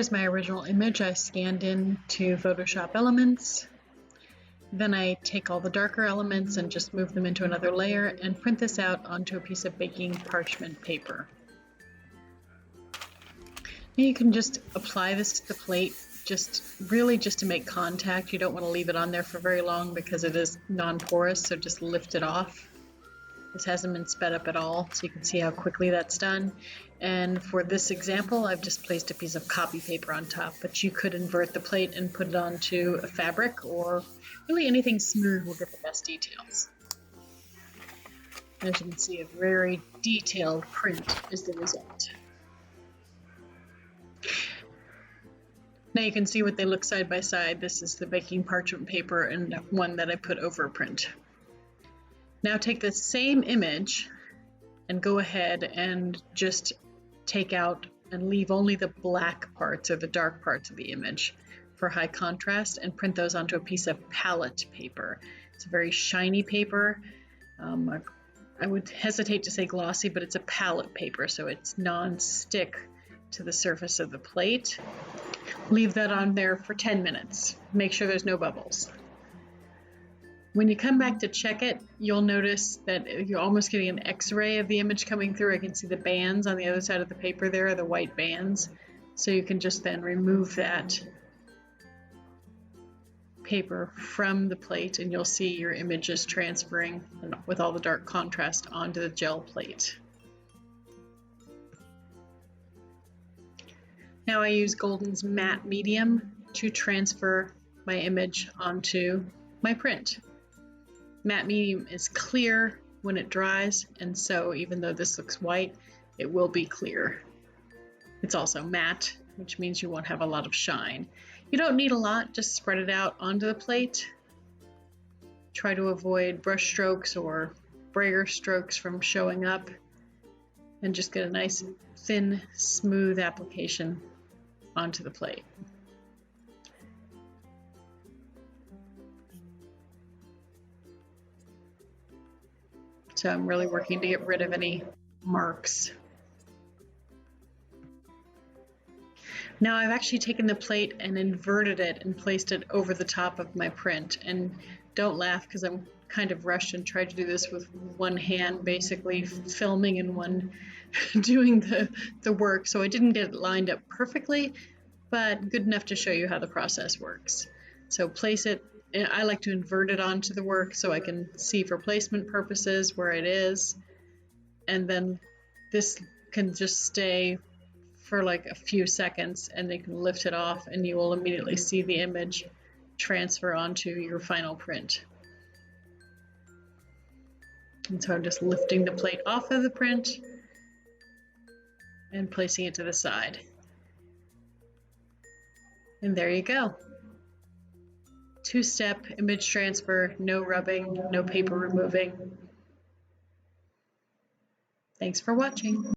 Here's my original image I scanned into Photoshop Elements. Then I take all the darker elements and just move them into another layer and print this out onto a piece of baking parchment paper. Now you can just apply this to the plate, just to make contact. You don't want to leave it on there for very long because it is non-porous, so just lift it off. This hasn't been sped up at all, so you can see how quickly that's done. And for this example, I've just placed a piece of copy paper on top, but you could invert the plate and put it onto a fabric, or really anything smooth will get the best details. As you can see, a very detailed print is the result. Now you can see what they look side by side. This is the baking parchment paper and one that I put over a print. Now take the same image and go ahead and just take out and leave only the black parts or the dark parts of the image for high contrast and print those onto a piece of palette paper. It's a very shiny paper. I would hesitate to say glossy, but it's a palette paper, so it's non-stick to the surface of the plate. Leave that on there for 10 minutes. Make sure there's no bubbles. When you come back to check it, you'll notice that you're almost getting an X-ray of the image coming through. I can see the bands on the other side of the paper there, the white bands. So you can just then remove that paper from the plate and you'll see your image is transferring with all the dark contrast onto the gel plate. Now I use Golden's matte medium to transfer my image onto my print. Matte medium is clear when it dries, and so even though this looks white, it will be clear. It's also matte, which means you won't have a lot of shine. You don't need a lot, just spread it out onto the plate. Try to avoid brush strokes or brayer strokes from showing up, and just get a nice thin, smooth application onto the plate. So I'm really working to get rid of any marks. Now I've actually taken the plate and inverted it and placed it over the top of my print. And don't laugh because I'm kind of rushed and tried to do this with one hand, basically filming and one doing the work. So I didn't get it lined up perfectly, but good enough to show you how the process works. So place it. I like to invert it onto the work so I can see for placement purposes where it is. And then this can just stay for like a few seconds and then you can lift it off and you will immediately see the image transfer onto your final print. And so I'm just lifting the plate off of the print and placing it to the side. And there you go. Two-step image transfer, no rubbing, no paper removing. Thanks for watching.